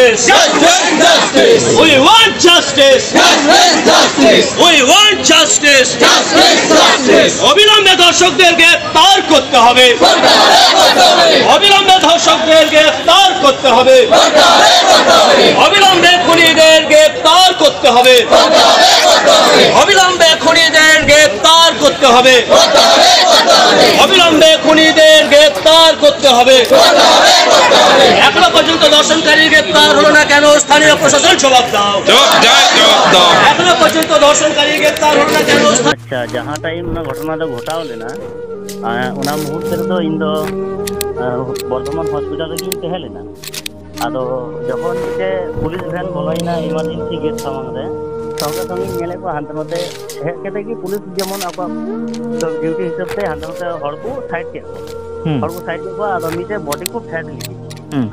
justice. Justice. We want justice. Justice. We want justice. Justice. অবিলম্বে ধর্ষকদের গ্রেফতার করতে হবে। অবিলম্বে ধর্ষকদের গ্রেফতার করতে হবে। অবিলম্বে খুনিদের গ্রেফতার করতে হবে। অবিলম্বে খুনিদের গ্রেফতার করতে হবে। অবিলম্বে খুনিদের গ্রেফতার করতে হবে। এখনো পর্যন্ত ধর্ষণকারী গ্রেফতার হলো না কেন? স্থানীয় প্রশাসন জবাব দাও। এখনো পর্যন্ত ধর্ষণকারী গ্রেফতার হলো না কেন? अच्छा जहाँ टाइम ना घटना तो घटाव लेना उना मुहूर्त तो इन दो बर्धमान हॉस्पिटल की तहे लेना आदो जखन के पुलिस वैन बोलोइना इमरजेंसी गेट सामने रे संगे संगे नेले को हांते मते हेड केते की पुलिस जेमन आपा ड्यूटी हिसाब से हांते मते हड़ को साइड के हड़ को साइड को आदो मीटे बॉडी को फैट ली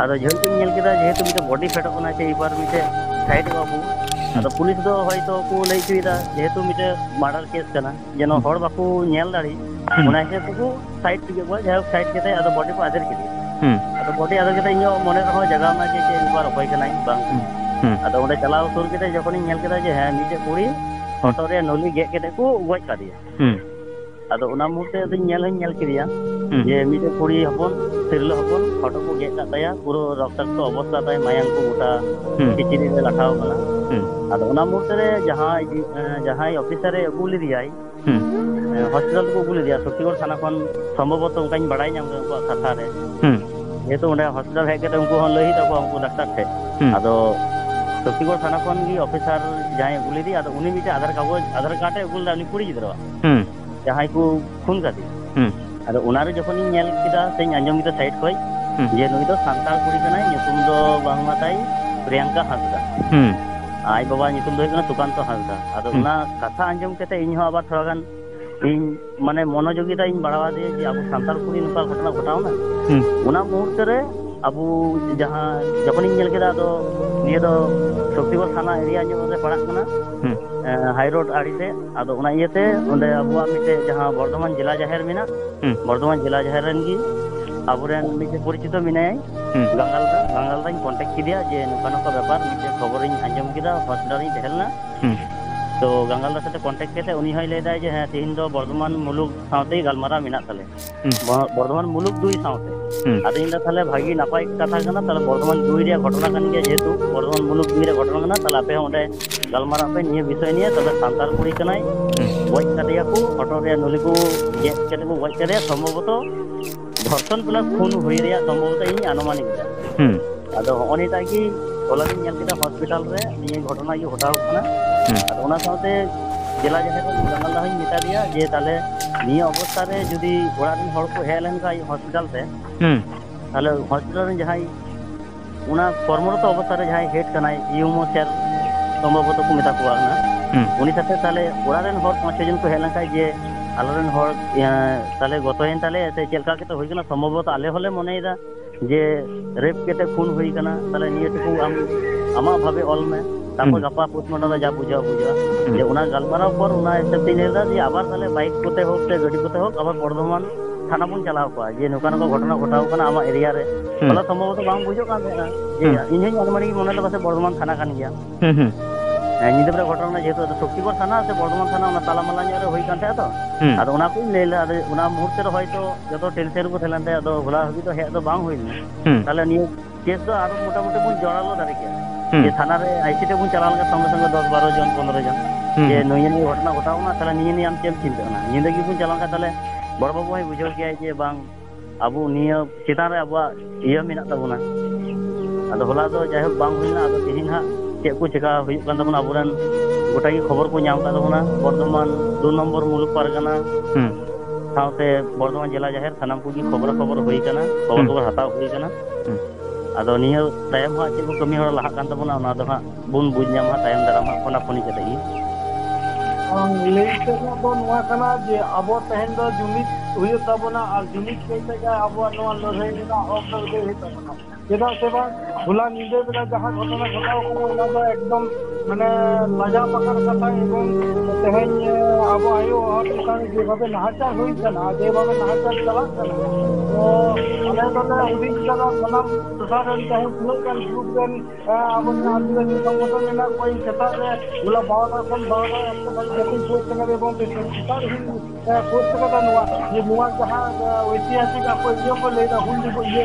आदो जेहतु नेल केदा जेहतु मीटे बॉडी फैट कोना छे इबार मीटे साइड बाबू आदो पुलिस दो होयतो को लई चुइदा जेहतु मीटे मर्डर केस कना जेनो हड़ बाकू नेल दाड़ी उना हिसाब को साइड के गो जाय साइड केते आदो बॉडी को आदर केदी आदो बॉडी आदर केते इयो मने रहो जगह मा जे इबार होय कनाई बांग आदो ओंडे चलाव सुर केते जखन नेल केदा जे हां मीटे कुड़ी फोटो रे नली गे केते को गoj कादिया आदो उना मुहूर्ते दो नेल किरिया जे मीटे कुड़ी हपन तिरला हपन फोटो को गे काताया पूरा रक्ताक्त अवस्था ताय मायांग को गोटा किचिरी रे लाठाव कना आदो उना मुहूर्ते रे जहां ऑफिसर रे अगुली दियाई हॉस्पिटल को अगुली दिया शक्तिगढ़ थाना खन संभवत उनकाኝ बड़ाई नाम को कथा रे जेतो ओंडे हॉस्पिटल हे केते उनको हन लही तको उनको डॉक्टर थे आदो शक्तिगढ़ थाना खन की ऑफिसर जहां अगुली दी आदो उनी मीटे आधार कार्ड रे अगुल दानी कुड़ी गिदरवा जहां को खून कादी आदो उनारे जखन नेल किदा सेñ आंजम किदा साइड खय जे नुई दो सांताल कुड़ी कनाय ᱧᱩᱛᱩᱢ ᱫᱚ ᱵᱟᱝ ᱢᱟᱛᱟᱭ प्रियंका हांसदा आई बाबा ᱧᱩᱛᱩᱢ ᱫᱚ ᱦᱩᱭᱩᱜ ᱠᱟᱱᱟ सुकांत हांसदा आदो उना कथा आंजम केते ᱤᱧ ᱦᱚᱸ आबार थोड़ा गान इन माने मनोयोगिता इन बढ़ावा दे जे अब सांताल कुड़ी नुका घटना घटावना उना मुहूर्त रे अब जहां जखन इन नेल केदा दो निये दो शक्तिगढ़ थाना एरिया ᱧᱚᱜ रे पड़ाग कना हाई रोड आड़ी से आदो उना इयते ओंडे अबुआ मिटे जहां बर्धमान जिला जाहिर मेना बर्धमान जिला जाहिर रन की आबुरेन मिटे परिचित मिनाय गंगालदा कांटेक्ट किदिया जे नुका नुका व्यापार मिटे खबर इन आंजम किदा हॉस्पिटल इन तहेलना तो गंगालदा साथे कांटेक्ट केते उनी हय लेदा जे हां तीन दो बर्धमान मुलुक साथे गलमारा मेना तले बर्धमान मुलुक दुई साथे आदो इन ताले भागी नापाय कथा कना ताले बर्धमान दुई रे घटना कान गया जेतु बर्धमान मुलुक दुई रे घटना कना ताले आपे ओंडे गलमारा पे निये विषय निये तबे सांताल कुड़ी कनाय गoj कादिया को फोटो रे नली को जे केते को गoj करे संभवत धर्षण प्लस खून हुई रे संभवत इन अनुमानिक आदो ओनिटा की ओलादी नेल केदा हॉस्पिटल रे निये घटना की घटाव कना आदो ओना साथे जिला जहां गंगालदा हई मिता दिया जे ताले निये अवस्था रे जदी ओरादिन हड़ को हेलन का हॉस्पिटल से ताले हॉस्पिटल रे जहां उना कर्मरत अवस्था रे जहां हेड कनाय यूमो सेल संभवत को मिता को ना उनी साथे ताले ओरादिन हड़ 5-6 जन को हेलन का जे आलोरेन हड़ ताले गतयन ताले से चेलका केते होई कना संभवत आले होले मनेदा जे रेप केते खून हुई कना ताले निये टुकु आमा भाबे ऑल में तापर गपा पोस्टमार्टम जा बुझा जे उना गलमाराव पर उना सेफ्टी नेदा जे आबार ताले बाइक कोते होक से गाड़ी कोते होक आबार बर्धमान थाना बन चलाव को जे नुका नुका घटना घटाव कना आमा एरिया रे बोला संभवत बांग बुझो कान जे इन हई अनुमानी मने तो बसे बर्धमान थाना कान गया निदे पर घटना जेतो शक्तिगढ़ थाना से बर्धमान थाना उना तालामाला ᱧᱚᱜ रे होई कान थे तो आदो उना को लेला आदो उना मुहूर्त रे होयतो जतो टेंशन को थेलन थे आदो होला हबी तो हे तो बांग होइना ताले नियो केस दो आरो मोटा मोटी बुन जड़ालो दारे के जे थाना रे आईसीटी बुन चलाल के संगे संगे 10-12 जन 15 जन जे नोयनी घटना घटावना ताले निये आम चेम चिंता ना निंदा की बुन चलाल का ताले बड़ बाबू है बुझो के जे बांग अबु निये चितान रे अबुआ इया मेना तबुना आदो होला दो जाय बांग होइना आदो तिहिन हा चे को चिका हुई कान तबुना अबुरन गोटा की खबर को नाम का तबुना बर्धमान 2 नंबर मुलुक पारगाना साथे बर्धमान जिला जाहिर थाना को की खबर हुई कना खबर हताव हुई कना आदो निये तायम हा चे को कमी हड़ लहा कान तबुना ओना दो हा बुन बुझ नाम हा तायम दाराम हा कोना फोनी कते ही लेके ना बो नवा कना जे अबो तहन दो जुमित हुई तबना और जुमिद के अब लड़ाई चेदा से होला नींदे बेला जहाँ घटना घटाव एकदम माने लजा पकार कथा एवं तेहन अब आयो हर चेतान जेभावे नाहाचार होना जेभावे नाहाचार चलाना तो आले दले हुदिन कदा सनाम प्रसारण तेहन तिनागान ग्रुप रेन अब आदिवासी संगठन मेना कोई सेता रे होला 12टा खन 12टा एकटा बारी जतिन कोर्स कना एवं सेतार हुन कोर्स कदा नुआ ये नुआ जहाँ ऐतिहासिक आपको ये को लेदा हुन को ये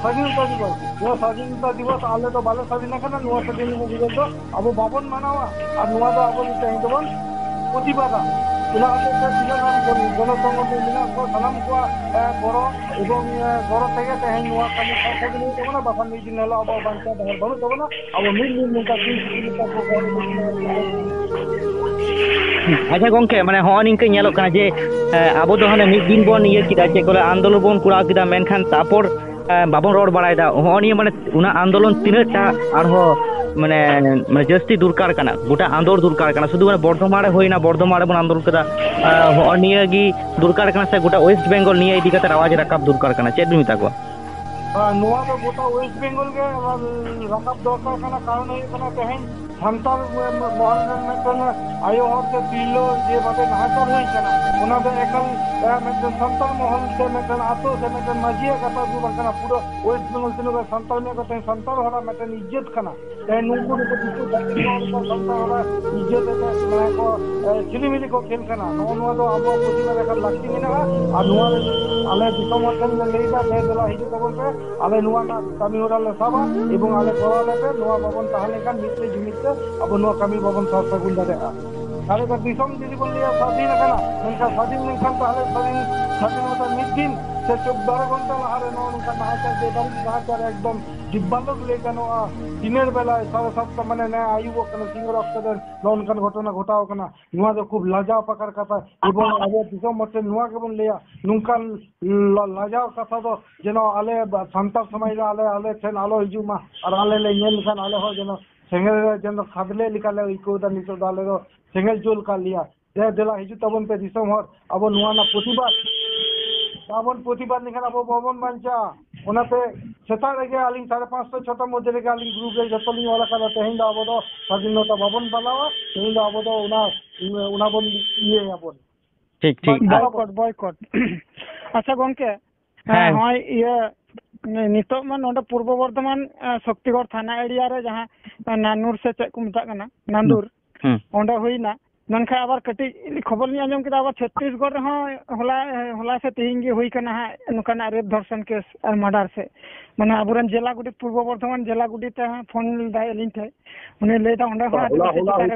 स्वाधीनता दिवस वो स्वाधीनता दिवस आले तो बाले स्वाधीन करना नुआ स्वाधीनता दिवस तो अब बाबन मानावा और नुआ तो अब तेहन दबन प्रतिबादा उना आते तिनागान गणतंत्र मिना को सलाम को गरो एवं गरो तेगे तेहन नुआ कामी साथी नहीं तबना बाफान नहीं दिन हला अब बांचा दहर बनो तबना अब मिल मुका तीन अच्छा गोंके माने हो निंके नेलो काना जे आबो दो हने मिद दिन बोन इये किदा जे कोले आंदोलन बोन कुराव किदा मेनखान तापर बाबन रोड बाड़ायदा हो निये माने उना आंदोलन तिनाटा आरो माने माने जस्ती दुरकार काना गोटा आंदोलन दुरकार काना शुधु माने बर्धमान रे होइना बर्धमान रे बोन आंदोलन कदा हो निये गी दुरकार काना से गोटा वेस्ट बेंगल निये इदी कते आवाज राकाब दुरकार काना चेद मिता को नुआ तो गोटा वेस्ट बेंगल के राकाब दरकार काना कारण है काना तेहन संताल मोहन में आयो हर से तिलो जे भावे नाहाचार होई छना ओना दो एकल में संताल मोहन से में आतो से में मजिया कथा दु बंकना पूरा वेस्ट बेंगल तिनो संताल में कते संताल हरा में इज्जत कना ए नुगु को दिसु को संताल हरा इज्जत के मैं को चिलिमिली को खेल कना नो दो अब कुछ में एकल लगती नहीं ना आ नुआ आले दिसमर्थन में लेदा दे देला हिजु तबन पे आले नुआ ना कमी होरा ले साबा एवं आले कोराले पे नुआ बाबन ताहले का मित्र जुमित अब नुआ कमी बाबन साथ सगुन दादा आले का दिसम जदि बोल लिया स्वाधीन कना उनका स्वाधीन नहीं खान ताहले स्वाधीन होता मिदिन से 12 घंटा लहारे नो उनका नाहाचार देता नाहाचार एकदम जिब्बालोक लेका नो दिनेर बेला 7:30 माने ना आयु कना सिंगर अक्सर नो उनका घटना घटाव कना नुआ दो खूब लाजा पकार कथा एवं अब दिसम मते नुआ के बन लिया नुनका लाजा कथा दो जेनो आले संताल समाज आले आले ठेन आलो हिजुमा और आले ले नेल खान आले हो जेनो सेंगल जेनो खादले लिकाले इको दा नितो दाले दो सेंगल जोल का लिया दे देला हिजु तबन पे दिसम हर अब नुआ ना बाबन प्रतिबाद निखान अब बाबन बांचा ओनाते सेता रेगे आलिंग 5:30 6टा मध्य रेगे आलिंग ग्रुप रे जतली वाला का तेहिन दा अब दो स्वाधीनता बाबन बनावा तेहिन दा अब दो उना बन ये अपन ठीक ठीक बॉयकॉट अच्छा गोंके होय ये नितो में नोडे पूर्व बर्धमान शक्तिगढ़ थाना एरिया रे जहां नानूर से चेक को मता कना नांदूर ओंडे होइना मनखा आबार कटी खबर नहीं आजम किदा आबार छत्तीसगढ़ रे होला से तेहिंगी हुई कना है नुकाना रेप धर्षण केस और मर्डर से माने आबुरन जिला गुडी पूर्व बर्धमान जिला गुडी ते फोन दायलिन थे उन्हें लेदा ओंडे हो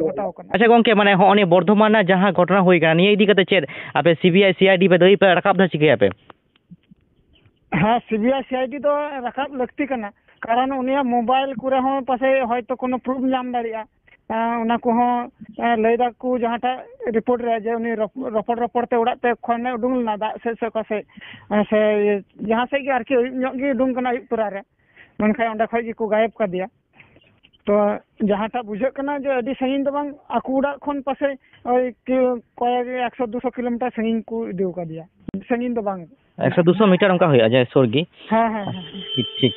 बताओ कना अच्छा गोंके माने होनी बर्धमान ना जहां घटना हुई कना निये इदी कते चेद आपे सीबीआई सीआईडी पे दई पे रकाब दा चिके आपे हाँ सीबीआई सीआईडी तो रकाब लगती कना कारण उनिया मोबाइल कुरे हो पासे होयतो कोनो प्रूफ नाम दाड़िया उना को लैदा को जहाँटा रिपोर्ट रे जे उनी रपड़ ते उड़ा ते खने उडुंग ना दा से कसे से जहाँ से के आरके गे उडुंग कना तोरा रे मनखा ओंडा खय की को गायब कर दिया तो जहाँटा बुझे कना जे अडी सहीन दो बांग आकु उड़ा खन पासे ओय कोय 100-200 किलोमीटर सहीन को देउ का दिया सहीन दो बांग 100-200 मीटर उनका होया जाय सोरगी हां हां ठीक